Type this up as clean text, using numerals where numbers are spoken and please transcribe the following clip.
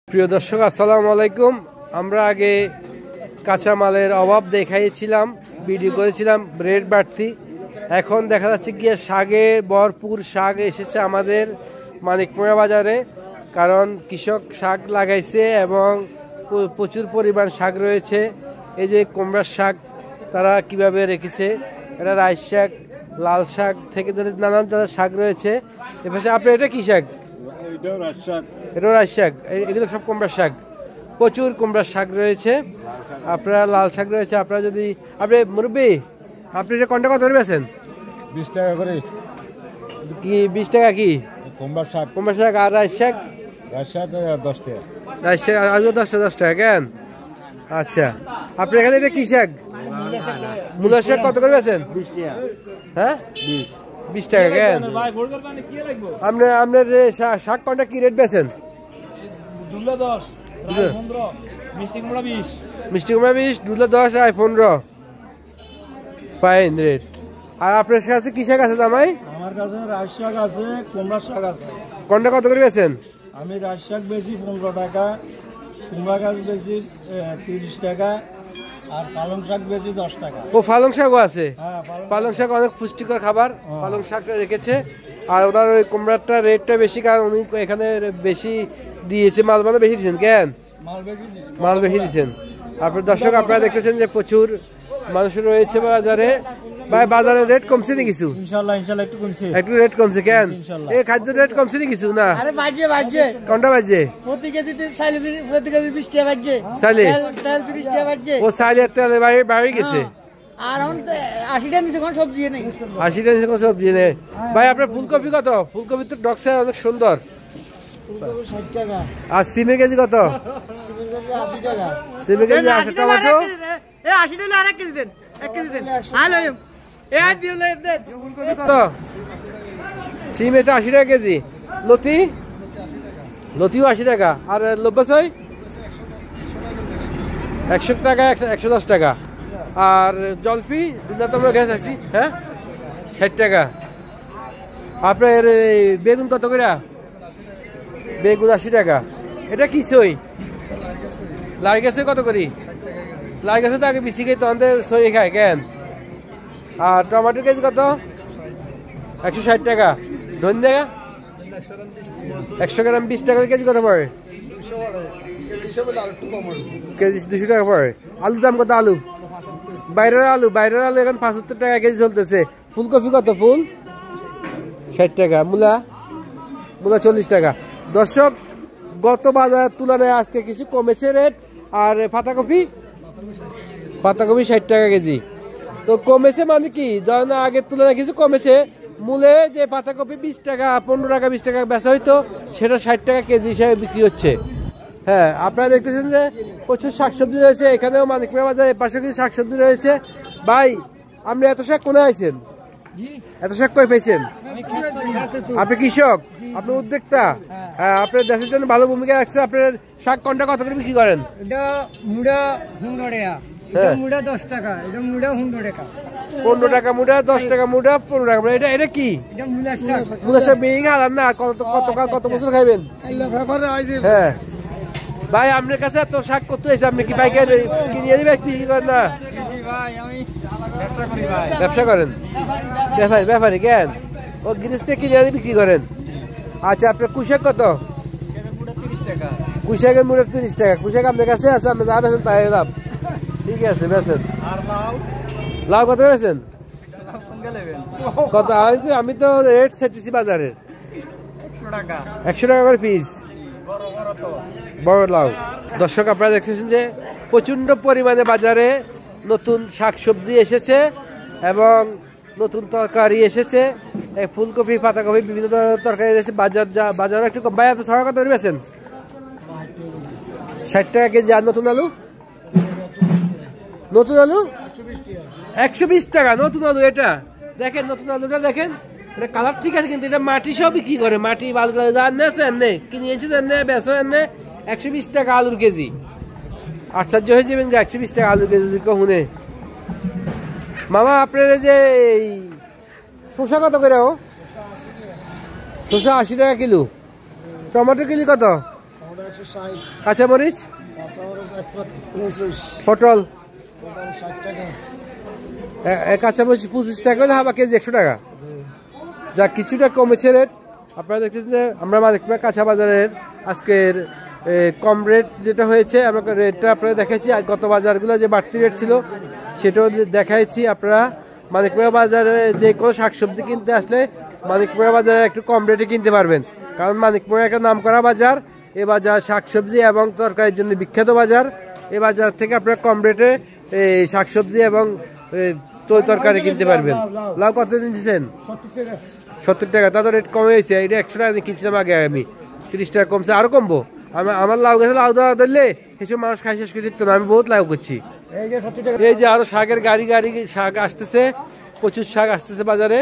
প্রিয় দর্শক আসসালামু আলাইকুম। আমরা আগে কাঁচামালের অভাব দেখাইছিলাম, ভিডিও করেছিলাম রেট বাড়তি। এখন দেখা যাচ্ছে গিয়ে শাকে ভরপুর শাক এসেছে আমাদের মানিকপুরা বাজারে, কারণ কৃষক শাক লাগাইছে এবং প্রচুর পরিমাণ শাক রয়েছে। এই যে কুমড়ার শাক তারা কিভাবে রেখেছে, এটা রাই শাক, লাল শাক থেকে ধরে নানান ধরনের শাক রয়েছে। এবার আপনার এটা কি শাক? এটাও রাই শাক, এগুলো সব কুমড়ার শাক। প্রচুর কুমড়ার শাক রয়েছে, আপনার লাল শাক রয়েছে। আপনারা যদি আপনি মুরব্বী, আপনি এটা কোনটা কত করে বেচেন? 20 টাকা করে। কি 20 টাকা? কি কুমড়ার শাক? কুমড়ার শাক। আর রাই শাক? রাই শাক 10 টাকা। রাই শাক আজও 10 টাকা কেন? আচ্ছা, আপনার এখানে এটা কি শাক? মূলা শাক কত করে বেচেন? 20 টাকা। হ্যাঁ 20 টাকা কেন? আপনার শাক কোনটা কি রেট বেচেন? দুলা 10, রাই 15, মিষ্টি কুমড়া 20। মিষ্টি কুমড়া 20, দুলা 10, রাই 15। Fine rate. আর আপনার কাছে কি শাক আছে জামাই? আমার কাছে রাই শাক আছে, কুমড়ার শাক আছে। কোনটা কত করে বেচেন? আমি রাই শাক বেশি 15 টাকা, কুমড়া গাছ বেশি 30 টাকা, আর পালং শাক বেশি 10 টাকা। ও পালং শাকও আছে? হ্যাঁ, পালং শাক অনেক পুষ্টিকর খাবার, পালং শাক রেখেছে। আর ওনার ওই কুমড়াটা রেটটা বেশি, কারণ উনি এখানে বেশি দিয়েছে, মাল মানে বেশি দিচ্ছেন কেন? মাল বেশি দিচ্ছেন। আপনার দর্শক আপনারা দেখতেছেন যে প্রচুর মানুষ রয়েছে বাজারে। ভাই বাজারে রেট কমছে নি কিছু? ইনশাআল্লাহ একটু কমছে। একটু রেট কমছে কেন? এই খাদ্যের রেট কমছে নি কিছু? না, আরে বাজে কোনটা বাজে? প্রতি কেজিতে প্রতি কেজি 20 টাকা বাজে। চাইলে তেল 30 টাকা বাজে। ও চাইলে তেল বাড়ি গেছে। আর এখন 80 টাকা নিচে কোন সবজি নেই। 80 টাকা নিচে কোন সবজি নেই। ভাই আপনার ফুলকপি কত? ফুলকপি তো ডক্সে অনেক সুন্দর। ফুলকপি 60 টাকা। আর সিমের কেজি কত? সিমের কেজি 80 টাকা। সিমের কেজি 80 টাকা। টমেটো এই 80 টাকা আর 1 কেজি দেন, 1 কেজি দেন। হ্যালো এই দিও দেন। কত? সিম এটা 80 টাকা কেজি। লতিও 80 টাকা। আর লব্বাসই 100 টাকা, 110 টাকা। আর জলফি তো আমরা গেছে আছি, হ্যাঁ 60 টাকা। আপনার বেগুন কত করে? বেগুন 80 টাকা। এটা কি সই? লাল গেছে কত করি? লাল গেছে তো আগে বেশি খাই, তখন সই খায় কেন? আর টমেটো কেজি কত? 160 টাকা। ধন্যা 100 গ্রাম 20 টাকা। কেজি কত পড়ে? কেজি 200 টাকা পড়ে। আলুর দাম কত? আলু বাইরের আলু এখন 75 টাকা কেজি চলতেছে। ফুলকপি কত? ফুল 60 টাকা। মূলা 40 টাকা। দর্শক গত বাজার তুলনায় আজকে কিছু কমেছে রেট। আর পাতাকপি 60 টাকা কেজি। তো কমেছে মানে কি, ধরেন আগের তুলনায় কিছু কমেছে। মূলে যে পাতাকপি 20 টাকা, 15 টাকা, 20 টাকা বেচা হইতো, সেটা 60 টাকা কেজি হিসাবে বিক্রি হচ্ছে। হ্যাঁ, আপনারা দেখতেছেন যে প্রচুর শাকসবজি রয়েছে এখানেও। মানিকপুরা বাজার পাশে কিছু শাকসবজি রয়েছে। ভাই আপনি এত শাক কোনে আইছেন? এত শাক কই পাইছেন? আপনি কৃষক, আপনি উদ্যোক্তা। হ্যাঁ, আপনার দেশের জন্য ভালো ভূমিকা রাখছে। আপনার শাক কোনটা কত করে বিক্রি করেন? এটা মুড়া 15 টাকা, এটা মুড়া 10 টাকা, এটা মুড়া 15 টাকা। 15 টাকা মুড়া, 10 টাকা মুড়া, 15 টাকা মুড়া। এটা কি? এটা মুড়া শাক। মুড়া শাক বেশি খারাপ না? কত বছর খাইবেন? হ্যাঁ ভাই, আপনার কাছে এত শাক করতে হয়েছে, আপনি কি পাইকারি কিনে দিবেন? কি করেন না? ভাই আমি ব্যবসা করি ভাই। ব্যবসা করেন? ব্যাপারী কেন? ও গৃহস্থে কিনে আনি বিক্রি করেন? আচ্ছা, আপনার কুশাক কত? কুশাকের মুড়া 30 টাকা। কুশাক আপনার কাছে আছে, আপনি যা বেছেন তাই লাভ। ঠিক আছে, বেছেন। লাউ কত বেছেন? কত? আমি তো রেট সেটেছি বাজারে 100 টাকা করে পিস, বড় লাউ। দর্শক আপনারা দেখতেছেন যে প্রচন্ড পরিমাণে বাজারে নতুন শাকসবজি এসেছে এবং নতুন তরকারি এসেছে। এই ফুলকপি, পাতাকপি, বিভিন্ন ধরনের তরকারি এসেছে। বাজার একটু কম। ভাই আপনি ছড়া কত করে বেচেন? 60 টাকা কেজি। আর নতুন আলু 120 টাকা। নতুন আলু এটা দেখেন, নতুন আলুটা দেখেন, এটা কালার ঠিক আছে, কিন্তু এটা মাটি সব বিক্রি করে। মাটি বালুগুলো জানে কিনে এনেছে, জানে বেচো এনে 120 টাকা আলুর কেজি। আশ্চর্য হয়ে যাবেন যে 120 টাকা আলুর কেজি কখনে। মামা আপনার যে শসা কত করে? শসা 80 টাকা কিলো। টমেটো কিলো কত? কাঁচামরিচ, কাঁচামরিচ 1.29, পটল পটল 60 টাকা। কাঁচামরিচ 25 টাকা হলে হাফ কেজি 100 টাকা। যা কিছুটা কমেছে রেট। আপনারা দেখতেছেন যে আমরা মানিকপুর কাঁচা বাজারের আজকের কম রেট যেটা হয়েছে, আমরা রেটটা আপনারা দেখাইছি। গত বাজারগুলো যে বাড়তি রেট ছিল সেটাও দেখাইছি। আপনারা মানিকপুর বাজারে যে কোনো শাকসবজি কিনতে আসলে মানিকপুর বাজারে একটু কম রেটে কিনতে পারবেন, কারণ মানিকপুর একটা নামকরা বাজার। এ বাজার শাকসবজি এবং তরকারির জন্য বিখ্যাত বাজার। এই বাজার থেকে আপনারা কম রেটে শাকসবজি এবং তরকারি কিনতে পারবেন। লাউ কত দিন দিচ্ছেন? 70 টাকা। তাদের রেট কমে হয়েছে। এটা 100 টাকা দিয়ে কিনছিলাম আগে, আমি 30 টাকা কমছে, আরো কমবো। আমার লাউ গেছে, লাউ দেওয়া দিলে সেসব মানুষ খাই শেষ করে দিত না। আমি বহুত লাউ করছি। এই যে আরো শাকের গাড়ি শাক আসতেছে, প্রচুর শাক আসতেছে বাজারে।